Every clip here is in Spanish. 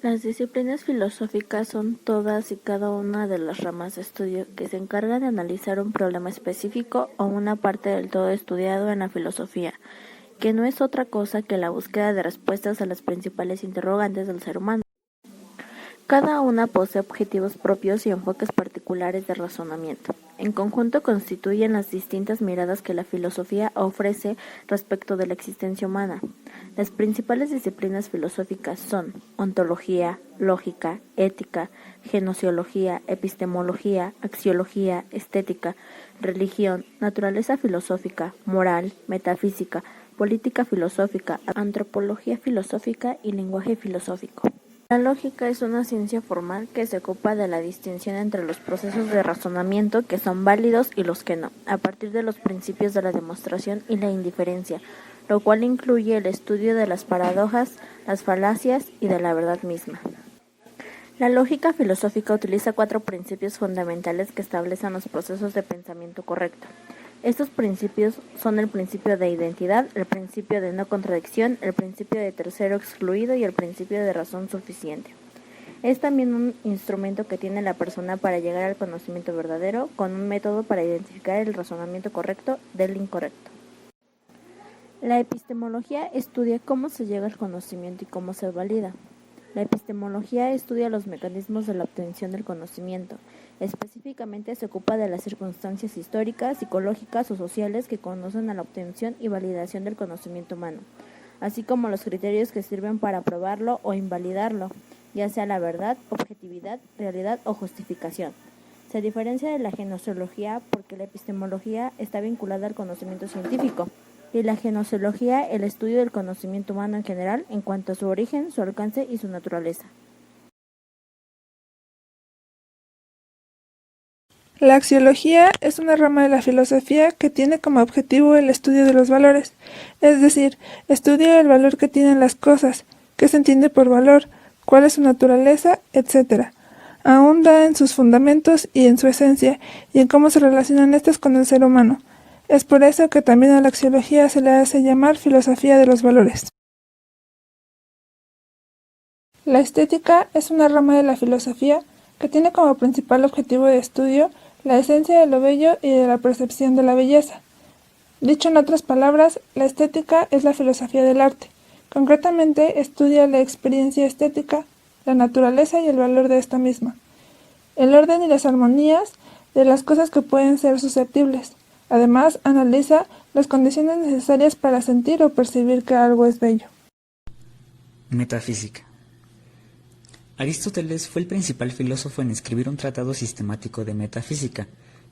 Las disciplinas filosóficas son todas y cada una de las ramas de estudio que se encargan de analizar un problema específico o una parte del todo estudiado en la filosofía, que no es otra cosa que la búsqueda de respuestas a las principales interrogantes del ser humano. Cada una posee objetivos propios y enfoques particulares de razonamiento. En conjunto constituyen las distintas miradas que la filosofía ofrece respecto de la existencia humana. Las principales disciplinas filosóficas son ontología, lógica, ética, genosiología, epistemología, axiología, estética, religión, naturaleza filosófica, moral, metafísica, política filosófica, antropología filosófica y lenguaje filosófico. La lógica es una ciencia formal que se ocupa de la distinción entre los procesos de razonamiento que son válidos y los que no, a partir de los principios de la demostración y la indiferencia, lo cual incluye el estudio de las paradojas, las falacias y de la verdad misma. La lógica filosófica utiliza 4 principios fundamentales que establecen los procesos de pensamiento correcto. Estos principios son el principio de identidad, el principio de no contradicción, el principio de tercero excluido y el principio de razón suficiente. Es también un instrumento que tiene la persona para llegar al conocimiento verdadero, con un método para identificar el razonamiento correcto del incorrecto. La epistemología estudia cómo se llega al conocimiento y cómo se valida. La epistemología estudia los mecanismos de la obtención del conocimiento. Específicamente se ocupa de las circunstancias históricas, psicológicas o sociales que conducen a la obtención y validación del conocimiento humano, así como los criterios que sirven para aprobarlo o invalidarlo, ya sea la verdad, objetividad, realidad o justificación. Se diferencia de la genosiología porque la epistemología está vinculada al conocimiento científico, y la genosiología el estudio del conocimiento humano en general en cuanto a su origen, su alcance y su naturaleza. La axiología es una rama de la filosofía que tiene como objetivo el estudio de los valores, es decir, estudia el valor que tienen las cosas, qué se entiende por valor, cuál es su naturaleza, etc. Ahonda en sus fundamentos y en su esencia, y en cómo se relacionan estas con el ser humano. Es por eso que también a la axiología se le hace llamar filosofía de los valores. La estética es una rama de la filosofía que tiene como principal objetivo de estudio la esencia de lo bello y de la percepción de la belleza. Dicho en otras palabras, la estética es la filosofía del arte. Concretamente, estudia la experiencia estética, la naturaleza y el valor de esta misma, el orden y las armonías de las cosas que pueden ser susceptibles. Además, analiza las condiciones necesarias para sentir o percibir que algo es bello. Metafísica. Aristóteles fue el principal filósofo en escribir un tratado sistemático de metafísica,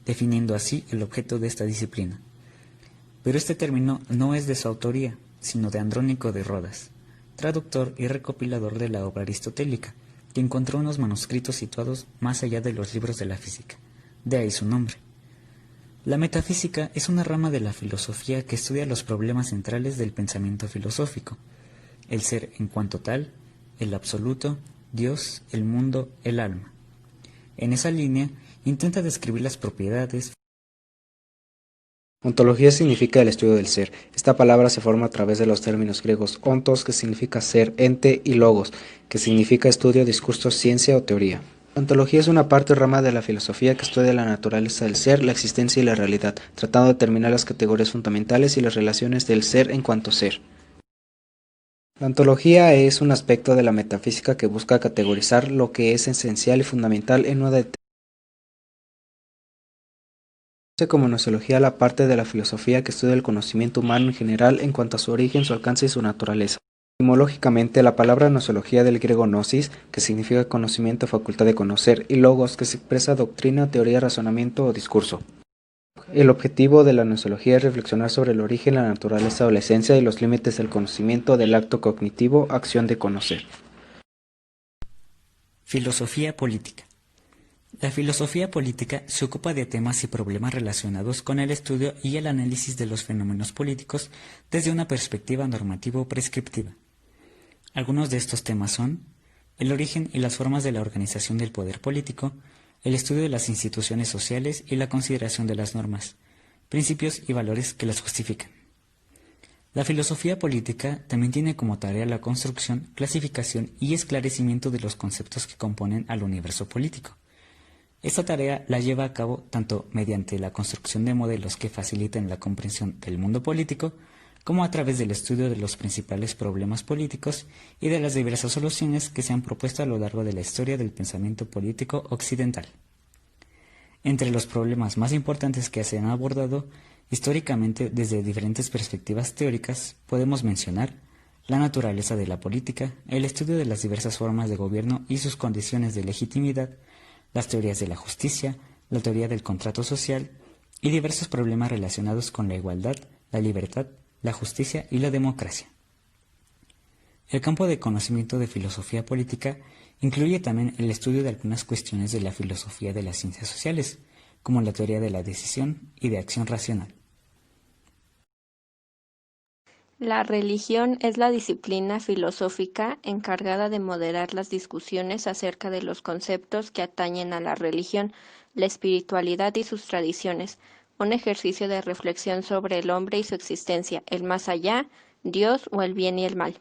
definiendo así el objeto de esta disciplina. Pero este término no es de su autoría, sino de Andrónico de Rodas, traductor y recopilador de la obra aristotélica, que encontró unos manuscritos situados más allá de los libros de la física, de ahí su nombre. La metafísica es una rama de la filosofía que estudia los problemas centrales del pensamiento filosófico, el ser en cuanto tal, el absoluto, Dios, el mundo, el alma. En esa línea, intenta describir las propiedades. Ontología significa el estudio del ser. Esta palabra se forma a través de los términos griegos ontos, que significa ser, ente, y logos, que significa estudio, discurso, ciencia o teoría. La ontología es una parte o rama de la filosofía que estudia la naturaleza del ser, la existencia y la realidad, tratando de determinar las categorías fundamentales y las relaciones del ser en cuanto ser. La ontología es un aspecto de la metafísica que busca categorizar lo que es esencial y fundamental en una determinada. Como gnoseología la parte de la filosofía que estudia el conocimiento humano en general en cuanto a su origen, su alcance y su naturaleza. Etimológicamente, la palabra gnoseología del griego gnosis, que significa conocimiento, facultad de conocer, y logos, que se expresa doctrina, teoría, razonamiento o discurso. El objetivo de la gnoseología es reflexionar sobre el origen, la naturaleza o la esencia y los límites del conocimiento, del acto cognitivo, acción de conocer. Filosofía política. La filosofía política se ocupa de temas y problemas relacionados con el estudio y el análisis de los fenómenos políticos desde una perspectiva normativo-prescriptiva. Algunos de estos temas son el origen y las formas de la organización del poder político, el estudio de las instituciones sociales y la consideración de las normas, principios y valores que las justifican. La filosofía política también tiene como tarea la construcción, clasificación y esclarecimiento de los conceptos que componen al universo político. Esta tarea la lleva a cabo tanto mediante la construcción de modelos que faciliten la comprensión del mundo político, como a través del estudio de los principales problemas políticos y de las diversas soluciones que se han propuesto a lo largo de la historia del pensamiento político occidental. Entre los problemas más importantes que se han abordado históricamente desde diferentes perspectivas teóricas, podemos mencionar la naturaleza de la política, el estudio de las diversas formas de gobierno y sus condiciones de legitimidad, las teorías de la justicia, la teoría del contrato social y diversos problemas relacionados con la igualdad, la libertad, la justicia y la democracia. El campo de conocimiento de filosofía política incluye también el estudio de algunas cuestiones de la filosofía de las ciencias sociales, como la teoría de la decisión y de acción racional. La religión es la disciplina filosófica encargada de moderar las discusiones acerca de los conceptos que atañen a la religión, la espiritualidad y sus tradiciones, un ejercicio de reflexión sobre el hombre y su existencia, el más allá, Dios o el bien y el mal.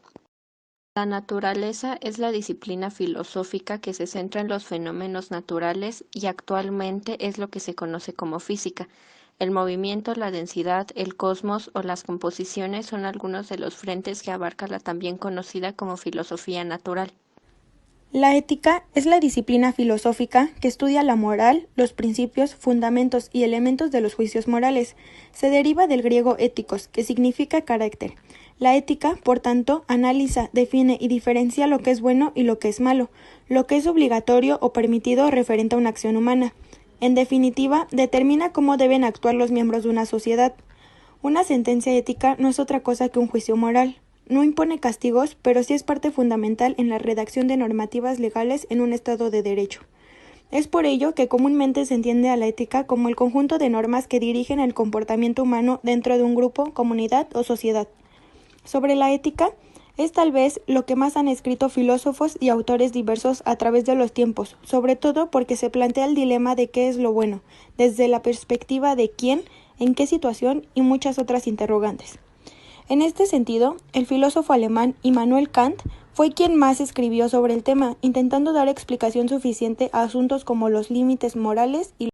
La naturaleza es la disciplina filosófica que se centra en los fenómenos naturales y actualmente es lo que se conoce como física. El movimiento, la densidad, el cosmos o las composiciones son algunos de los frentes que abarca la también conocida como filosofía natural. La ética es la disciplina filosófica que estudia la moral, los principios, fundamentos y elementos de los juicios morales. Se deriva del griego éticos, que significa carácter. La ética, por tanto, analiza, define y diferencia lo que es bueno y lo que es malo, lo que es obligatorio o permitido referente a una acción humana. En definitiva, determina cómo deben actuar los miembros de una sociedad. Una sentencia ética no es otra cosa que un juicio moral. No impone castigos, pero sí es parte fundamental en la redacción de normativas legales en un Estado de Derecho. Es por ello que comúnmente se entiende a la ética como el conjunto de normas que dirigen el comportamiento humano dentro de un grupo, comunidad o sociedad. Sobre la ética, es tal vez lo que más han escrito filósofos y autores diversos a través de los tiempos, sobre todo porque se plantea el dilema de qué es lo bueno, desde la perspectiva de quién, en qué situación y muchas otras interrogantes. En este sentido, el filósofo alemán Immanuel Kant fue quien más escribió sobre el tema, intentando dar explicación suficiente a asuntos como los límites morales y